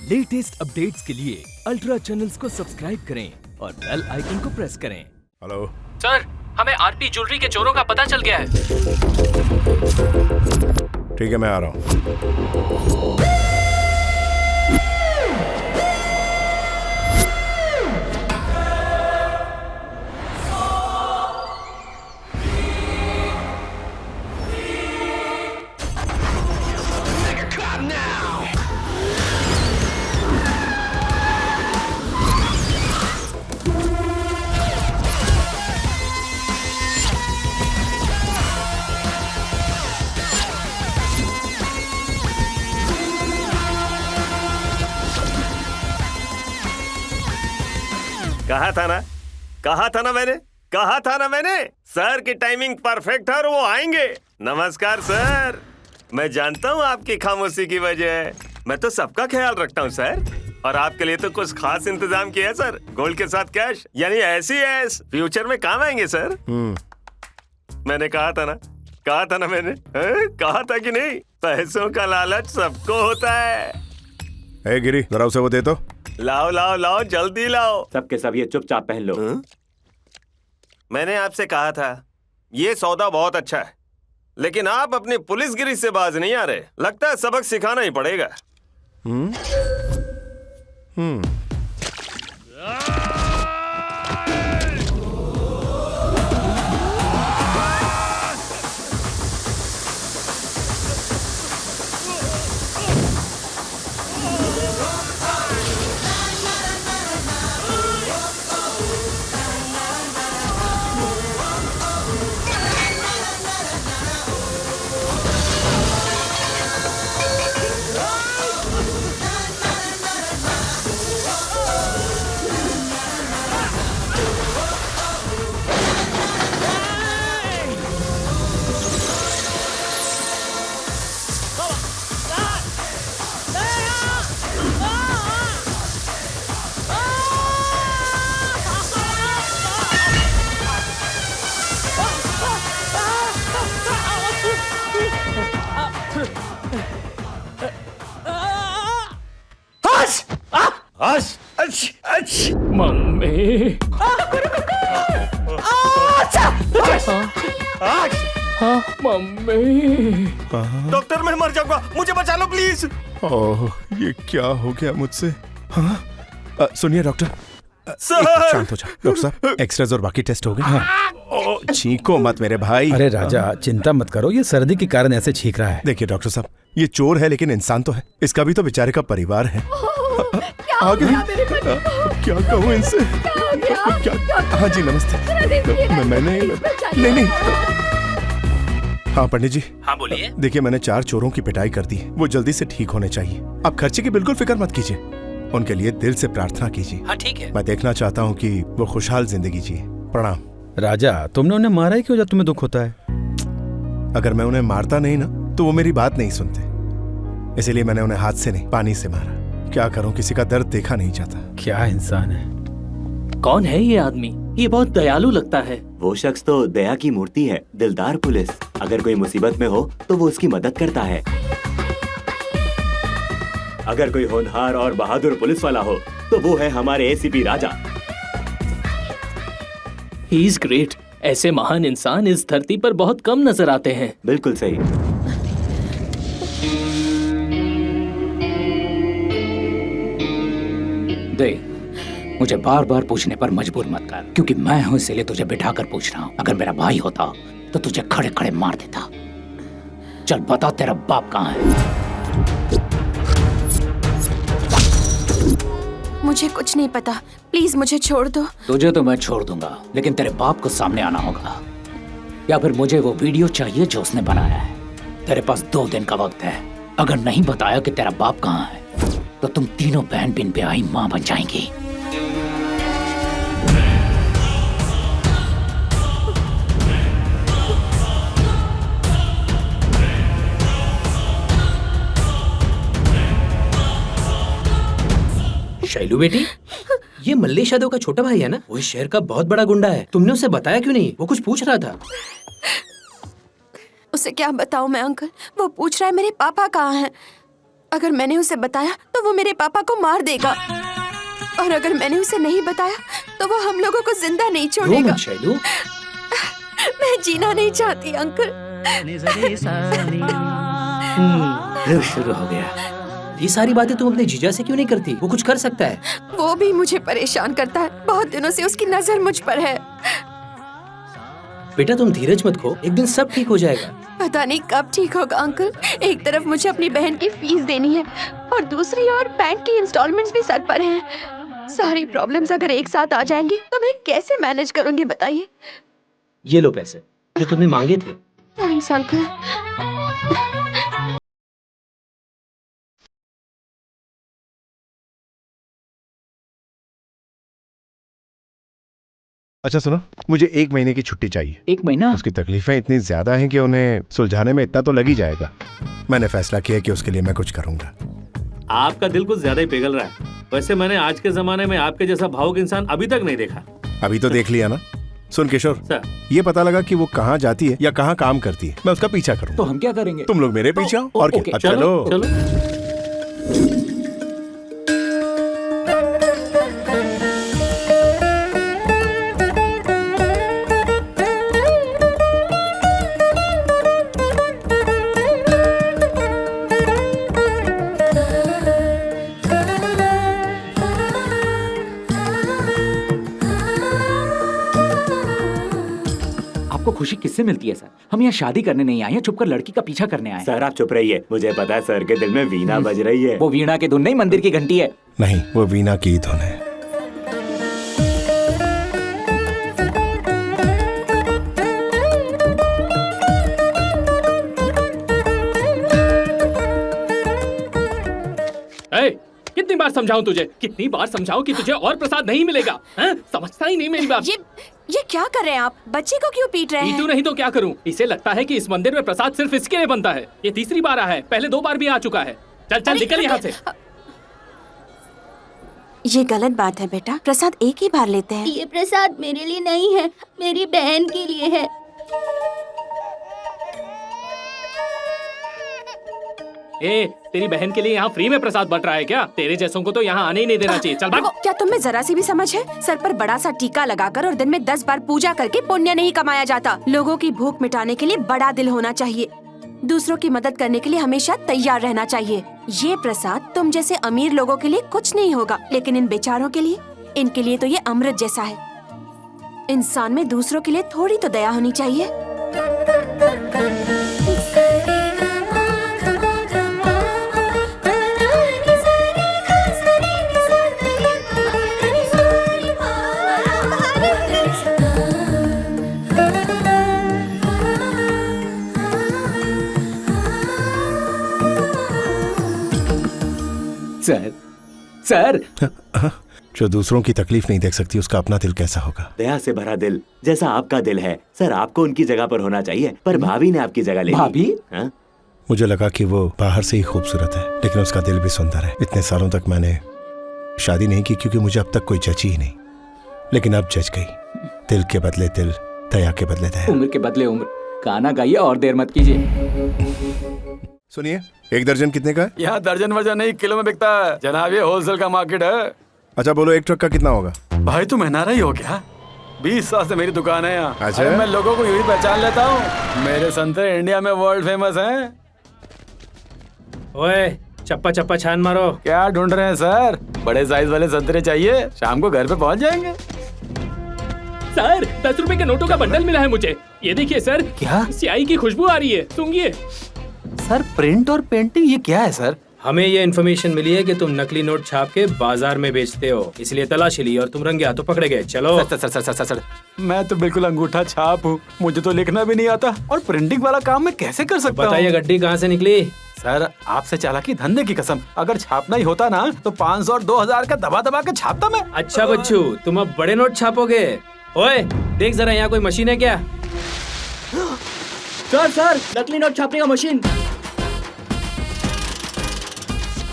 Latest updates के लिए ultra channels को सब्सक्राइब करें और बेल आइकन को प्रेस करें। हेलो सर, हमें आरपी ज्वेलरी के चोरों का पता चल गया है। ठीक है, मैं आ रहा हूँ। कहा था ना मैंने सर की टाइमिंग परफेक्ट है और वो आएंगे। नमस्कार सर, मैं जानता हूँ आपकी खामोशी की वजह है। मैं तो सबका ख्याल रखता हूँ सर, और आपके लिए तो कुछ खास इंतजाम किया है सर। गोल्ड के साथ कैश, यानी ऐसी ऐस फ्यूचर में काम आएंगे सर। मैंने कहा था ना मैंने कहा था कि नहीं, पैसों का लालच सबको होता है। ए गिरी, जरा उसे वो दे तो। लाओ जल्दी लाओ। सबके सब ये चुपचाप पहन लो। मैंने आपसे कहा था ये सौदा बहुत अच्छा है, लेकिन आप अपनी पुलिसगिरी से बाज नहीं आ रहे। लगता है सबक सिखाना ही पड़ेगा। मम्मी, हाँ मम्मी। डॉक्टर, मैं मर जाऊंगा, मुझे बचा लो प्लीज। ओह, ये क्या हो गया मुझसे? हाँ, सुनिए डॉक्टर, शांत हो जा। डॉक्टर साहब, एक्सरेज और बाकी टेस्ट हो गए? हाँ। छींको मत मेरे भाई। अरे राजा, चिंता मत करो, ये सर्दी के कारण ऐसे छींक रहा है। देखिए डॉक्टर साहब, ये चोर है लेकिन इंसान तो है। इसका भी तो बेचारे का परिवार है। आगे क्या कहूँ इनसे? क्या? हाँ जी, नमस्ते। मैंने नहीं। हाँ पंडित जी। हाँ बोलिए। देखिए, मैंने 4 चोरों की पिटाई कर दी है। वो जल्दी से ठीक होने चाहिए। आप खर्चे की बिल्कुल फिक्र मत कीजिए, उनके लिए दिल से प्रार्थना कीजिए। हाँ ठीक है। मैं देखना चाहता हूँ कि वो खुशहाल जिंदगी जिए। प्रणाम। राजा, तुमने उन्हें मारा ही क्यों जब तुम्हें दुख होता है? अगर मैं उन्हें मारता नहीं ना, तो वो मेरी बात नहीं सुनते। इसीलिए मैंने उन्हें हाथ से नहीं, पानी से मारा। क्या करूं, किसी का दर्द देखा नहीं जाता। क्या इंसान है। कौन है ये आदमी? ये बहुत दयालु लगता है। वो शख्स तो दया की मूर्ति है, दिलदार पुलिस। अगर कोई मुसीबत में हो तो वो उसकी मदद करता है। अगर कोई होनहार और बहादुर पुलिस वाला हो तो वो है हमारे ACP Raja. He is great. ऐसे महान इंसान इस धरती पर बहुत कम नजर आते हैं। बिल्कुल सही। देख, मुझे बार बार पूछने पर मजबूर मत कर, क्योंकि मैं हूं इसलिए तुझे बिठाकर पूछ रहा हूं। अगर मेरा भाई होता तो तुझे खड़े खड़े मार देता। चल बता, तेरा बाप कहाँ है? मुझे कुछ नहीं पता, प्लीज मुझे छोड़ दो। तुझे तो मैं छोड़ दूंगा, लेकिन तेरे बाप को सामने आना होगा, या फिर मुझे वो वीडियो चाहिए जो उसने बनाया है। तेरे पास 2 दिन का वक्त है। अगर नहीं बताया कि तेरा बाप कहाँ है तो तुम तीनों बहन बिन ब्याही माँ बन जाएंगी। शैलू बेटी, ये मल्लेश यादव का छोटा भाई है ना? वो इस शहर का बहुत बड़ा गुंडा है। तुमने उसे बताया क्यों नहीं? वो कुछ पूछ रहा था। उसे क्या बताऊं मैं अंकल? वो पूछ रहा है मेरे पापा कहाँ हैं। अगर मैंने उसे बताया तो वो मेरे पापा को मार देगा। और अगर मैंने उसे नहीं बताया तो वो हम लोगों को जिंदा नहीं रो छोड़ेगा। मत शैलू। मैं जीना नहीं चाहती अंकल। फिर शुरू हो गया। ये सारी बातें तुम अपने जीजा से क्यों नहीं करती? वो कुछ कर सकता है। वो भी मुझे परेशान करता है। बहुत दिनों से उसकी नजर मुझ पर है। बेटा तुम धीरज मत खो, एक दिन सब ठीक हो जाएगा। पता नहीं कब ठीक होगा अंकल। एक तरफ मुझे अपनी बहन की फीस देनी है और दूसरी ओर बैंक की इंस्टॉलमेंट्स भी सर पर हैं। सारी प्रॉब्लम्स अगर एक साथ आ जाएंगी तो मैं कैसे मैनेज करूंगी बताइए। ये लो पैसे जो तुमने मांगे थे। Thanks uncle. अच्छा सुनो, मुझे 1 महीने की छुट्टी चाहिए। 1 महीना? उसकी तकलीफें इतनी ज्यादा हैं कि उन्हें सुलझाने में इतना तो लग ही जाएगा। मैंने फैसला किया कि उसके लिए मैं कुछ करूंगा। आपका दिल कुछ ज्यादा ही पिघल रहा है। वैसे मैंने आज के जमाने में आपके जैसा भावुक इंसान अभी तक नहीं देखा। अभी तो देख लिया ना। सुन किशोर, सर, ये पता लगा कि वो कहाँ जाती है या कहाँ काम करती है, मैं उसका पीछा करूंगा। तो हम क्या करेंगे? तुम लोग मेरे पीछे आओ और क्या। ओके, अब चलो। चलो। आपको खुशी किससे मिलती है सर? हम यहाँ शादी करने नहीं आए हैं, छुपकर लड़की का पीछा करने आए हैं। सर आप चुप रहिए, मुझे पता है सर के दिल में वीणा बज रही है। वो वीणा की धुन नहीं, मंदिर की घंटी है। नहीं, वो वीणा की धुन है। कितनी बार समझाऊं तुझे, कितनी बार समझाऊं कि तुझे और प्रसाद नहीं मिलेगा? हैं? समझता ही नहीं मेरी बात। ये क्या कर रहे हैं आप? बच्चे को क्यों पीट रहे हैं? पीटू नहीं तो क्या करूं? इसे लगता है कि इस मंदिर में प्रसाद सिर्फ इसके लिए बनता है। ये तीसरी बार आया है, पहले 2 बार भी आ चुका है। चल चल निकल यहाँ से। ये गलत बात है बेटा, प्रसाद एक ही बार लेते हैं। ये प्रसाद मेरे लिए नहीं है, मेरी बहन के लिए है। ए, तेरी बहन के लिए यहाँ फ्री में प्रसाद बंट रहा है क्या? तेरे जैसों को तो यहाँ आने ही नहीं देना चाहिए। चल भाग। क्या तुम में जरा सी भी समझ है? सर पर बड़ा सा टीका लगाकर और दिन में 10 बार पूजा करके पुण्य नहीं कमाया जाता। लोगों की भूख मिटाने के लिए बड़ा दिल होना चाहिए। दूसरों की मदद करने के लिए हमेशा तैयार रहना चाहिए। ये प्रसाद तुम जैसे अमीर लोगों के लिए कुछ नहीं होगा, लेकिन इन बेचारों के लिए, इनके लिए तो ये अमृत जैसा है। इंसान में दूसरों के लिए थोड़ी तो दया होनी चाहिए। सर सर जो दूसरों की तकलीफ नहीं देख सकती, उसका अपना दिल कैसा होगा? दया से भरा दिल जैसा आपका दिल है। सर आपको उनकी जगह पर होना चाहिए, पर भाभी ने आपकी जगह ले ली। भाभी? हाँ? मुझे लगा कि वो बाहर से ही खूबसूरत है, लेकिन उसका दिल भी सुंदर है। इतने सालों तक मैंने शादी नहीं की क्योंकि मुझे अब तक कोई जची ही नहीं, लेकिन अब जच गई। दिल के बदले दिल, दया के बदले दया। उम्र के बदले उम्र। गाना गाइए और देर मत कीजिए। सुनिए, 1 दर्जन कितने का है? यहाँ दर्जन वर्जन नहीं, किलो में बिकता है जनाब, ये होलसेल का मार्केट है। अच्छा बोलो, 1 ट्रक का कितना होगा? भाई तू महनारा ही हो क्या? 20 साल से मेरी दुकान है यहाँ। अच्छा? अरे मैं लोगों को यूं ही पहचान लेता हूँ। मेरे संतरे इंडिया में वर्ल्ड फेमस हैं। ओए, चप्पा चप्पा छान मारो। क्या ढूंढ रहे हैं सर? बड़े साइज वाले संतरे चाहिए, शाम को घर पे पहुँच जाएंगे। सर 10 रुपए के नोटों का बंडल मिला है मुझे। ये देखिए सर। क्या? स्याही की खुशबू आ रही है, सूंघिए। सर प्रिंट और पेंटिंग ये क्या है सर? हमें ये इन्फॉर्मेशन मिली है कि तुम नकली नोट छाप के बाजार में बेचते हो, इसलिए तलाशी ली और तुम रंगे हाथों पकड़े गए। चलो। Sir sir sir sir sir sir मैं तो बिल्कुल अंगूठा छाप हूँ, मुझे तो लिखना भी नहीं आता, और प्रिंटिंग वाला काम मैं कैसे कर सकता हूँ? बताइए गड्डी कहाँ से निकली? सर आपसे चालाकी धंधे की कसम, अगर छापना ही होता ना तो 500 और 2000 का दबा दबा के छापता मैं। अच्छा बच्चू, तुम अब बड़े नोट छापोगे? ओए देख जरा, यहाँ कोई मशीन है क्या? सर नकली नोट छापने का मशीन।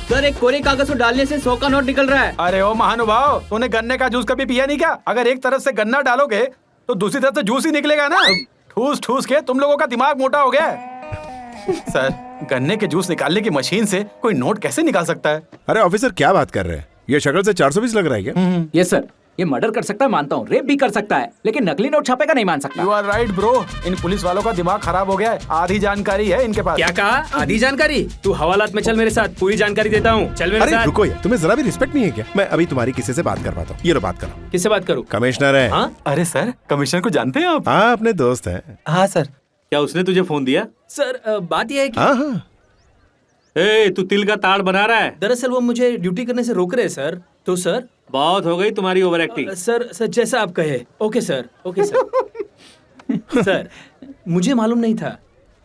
सर एक कोरे कागज को डालने से 100 का नोट निकल रहा है। अरे ओ महानुभाव, तूने गन्ने का जूस कभी पिया नहीं क्या? अगर एक तरफ से गन्ना डालोगे तो दूसरी तरफ से जूस ही निकलेगा ना। ठूस ठूस के तुम लोगों का दिमाग मोटा हो गया है। सर, गन्ने के जूस निकालने की मशीन से कोई नोट कैसे निकाल सकता है? अरे ऑफिसर, क्या बात कर रहे हैं? ये शक्ल से 420 लग रहा है क्या? यस सर, ये मर्डर कर सकता है मानता हूँ, रेप भी कर सकता है, लेकिन नकली नोट छापेगा नहीं मान सकता। यू आर राइट ब्रो, इन पुलिस वालों का दिमाग खराब हो गया है। आधी जानकारी है इनके पास। क्या कहा? आधी जानकारी? तू हवालात में चल मेरे साथ, पूरी जानकारी देता हूँ। चल मेरे अरे साथ। रुको यार, तुम्हें जरा भी रिस्पेक्ट नहीं है क्या? मैं अभी तुम्हारी किसी से बात करवाता हूँ। ये लो बात करो। किससे बात करूँ? कमिश्नर है। हाँ? अरे सर, कमिश्नर को जानते हैं आप? हाँ, अपने दोस्त हैं। हाँ सर। क्या उसने तुझे फोन दिया? सर बात यह है कि हाँ हाँ, ए, तू तिल का ताड़ बना रहा है। दरअसल वो मुझे ड्यूटी करने से रोक रहे हैं सर। तो सर बहुत हो गई तुम्हारी ओवर एक्टिंग। सर जैसा आप कहे। Okay sir, okay sir. Sir, मुझे मालूम नहीं था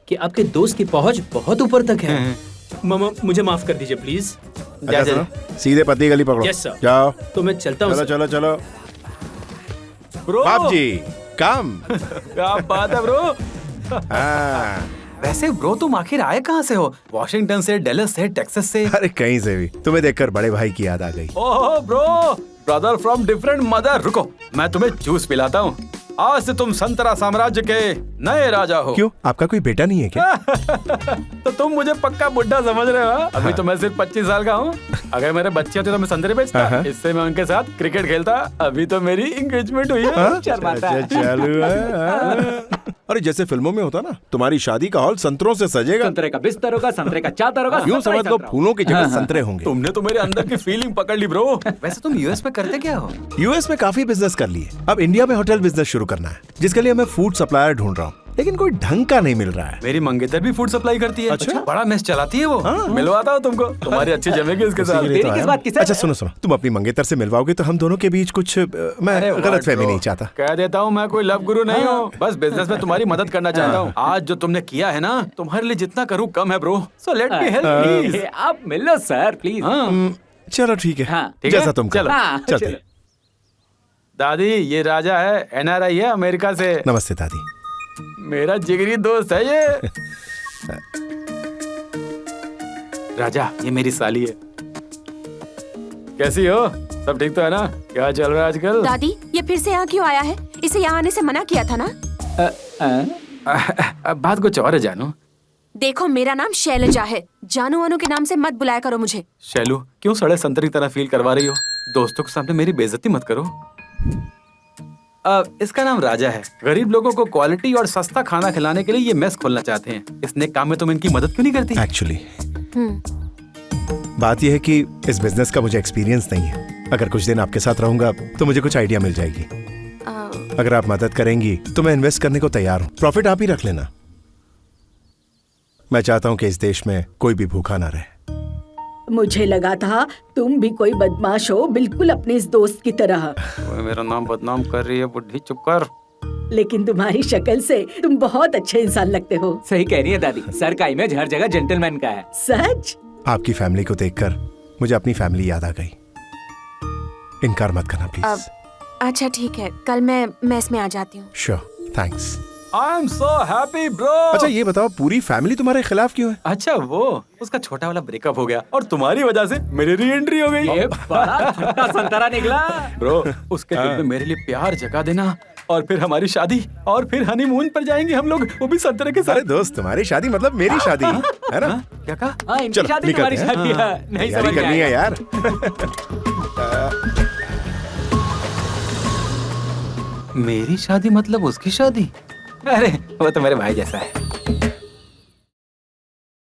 कि आपके दोस्त की पहुंच बहुत ऊपर तक है। मामा, मुझे माफ कर दीजिए प्लीज। अच्छा सुनो, सीधे पतली गली पकड़ो। Yes sir. जाओ। तो मैं चलता हूँ। चलो चलो चलो। ब्रो, बाप जी, काम। क्या बात है ब्रो। हाँ। वैसे ब्रो, तुम आखिर आए कहाँ से हो? वॉशिंगटन से, डेलस से, टेक्सास से? अरे कहीं से भी। तुम्हें देखकर बड़े भाई की याद आ गई। Oh bro, brother from different mother. रुको, मैं तुम्हें जूस पिलाता हूँ। आज से तुम संतरा साम्राज्य के नए राजा हो। क्यों, आपका कोई बेटा नहीं है क्या? तो तुम मुझे पक्का बुड्ढा समझ रहे हो? अभी तो मैं सिर्फ 25 साल का हूँ। अगर मेरे बच्चे होते तो मैं संतरे बेचता, इससे मैं उनके साथ क्रिकेट खेलता। अभी तो मेरी एंगेजमेंट हुई है। चालू है। अरे जैसे फिल्मों में होता ना, तुम्हारी शादी का हॉल संतरों से सजेगा। संतरे का बिस्तर होगा, संतरे का चादर होगा। यूं समझ लो, फूलों की जगह संतरे होंगे। तुमने तो मेरे अंदर की फीलिंग पकड़ ली ब्रो। वैसे तुम यूएस में करते क्या हो? यूएस में काफी बिजनेस कर लिए। अब इंडिया में होटल बिजनेस शुरू करना है, जिसके लिए मैं फूड सप्लायर ढूंढ रहा हूँ, लेकिन कोई ढंग का नहीं मिल रहा है। मेरी मंगेतर भी फूड सप्लाई करती है। अच्छा, बड़ा मेस चलाती है वो। मिलवाता हूँ तुमको, तुम्हारी अच्छी जमेगी उसके साथ। तेरी किस बात की? अच्छा सुनो सुनो, तुम अपनी मंगेतर से मिलवाओगे तो हम दोनों के बीच कुछ मैं गलतफहमी नहीं चाहता। कह देता हूँ, मैं कोई लव गुरु नहीं हूँ, बस बिजनेस में तुम्हारी मदद करना चाहता हूँ। आज जो तुमने किया है ना, तुम्हारे लिए जितना करूँ कम है bro. So let me help please. आप मिलो सर प्लीज। चलो ठीक है, ठीक है? जैसा तुम चलो चलते। दादी, ये राजा है, एनआरआई है अमेरिका से। नमस्ते दादी। मेरा जिगरी दोस्त है ये। राजा, ये मेरी साली है। कैसी हो? सब ठीक तो है ना? क्या चल रहा है आजकल? दादी, ये फिर से यहाँ क्यों आया है? इसे यहाँ आने से मना किया था ना? बात कुछ और है जानू। देखो, मेरा नाम शैलजा है। जानू वानू के नाम से मत बुलाया करो मुझे। शैलू, क्यों सड़े संतरे की तरह फील करवा रही हो? दोस्तों के सामने मेरी बेइज्जती मत करो। इसका नाम राजा है। गरीब लोगों को क्वालिटी और सस्ता खाना खिलाने के लिए ये मेस खोलना चाहते हैं। इस नेक काम में तुम इनकी मदद क्यों नहीं करती? एक्चुअली बात यह है कि इस बिजनेस का मुझे एक्सपीरियंस नहीं है। अगर कुछ दिन आपके साथ रहूंगा तो मुझे कुछ आइडिया मिल जाएगी। अगर आप मदद करेंगी तो मैं इन्वेस्ट करने को तैयार हूँ। प्रॉफिट आप ही रख लेना। मैं चाहता हूँ कि इस देश में कोई भी भूखा ना रहे। मुझे लगा था तुम भी कोई बदमाश हो, बिल्कुल अपने इस दोस्त की तरह। मेरा नाम बदनाम कर रही है बुढ़ी, चुप कर। लेकिन तुम्हारी शक्ल से तुम बहुत अच्छे इंसान लगते हो। सही कह रही है दादी, सर का इमेज हर जगह जेंटलमैन का है। सच? आपकी फैमिली को देखकर मुझे अपनी फैमिली याद आ गई। इनकार मत करना प्लीज। अच्छा ठीक है, कल मैं मेस में आ जाती हूँ। Sure, thanks. I am so happy bro. अच्छा ये बताओ, पूरी फैमिली तुम्हारे खिलाफ क्यों है? अच्छा वो उसका छोटा वाला ब्रेकअप हो गया और तुम्हारी वजह से मेरी री एंट्री हो गई। ये बड़ा खट्टा संतरा निकला। ब्रो, उसके दिल में मेरे लिए प्यार जगा देना और फिर हमारी शादी और फिर हनीमून पर जाएंगे हम लोग, वो भी संतरे के साथ। अरे दोस्त, तुम्हारी शादी मतलब मेरी शादी है ना? क्या कहा? हाँ, इनकी शादी तुम्हारी शादी है। नहीं समझ करनी है यार। मेरी शादी मतलब उसकी शादी? अरे वो तो मेरे भाई जैसा है।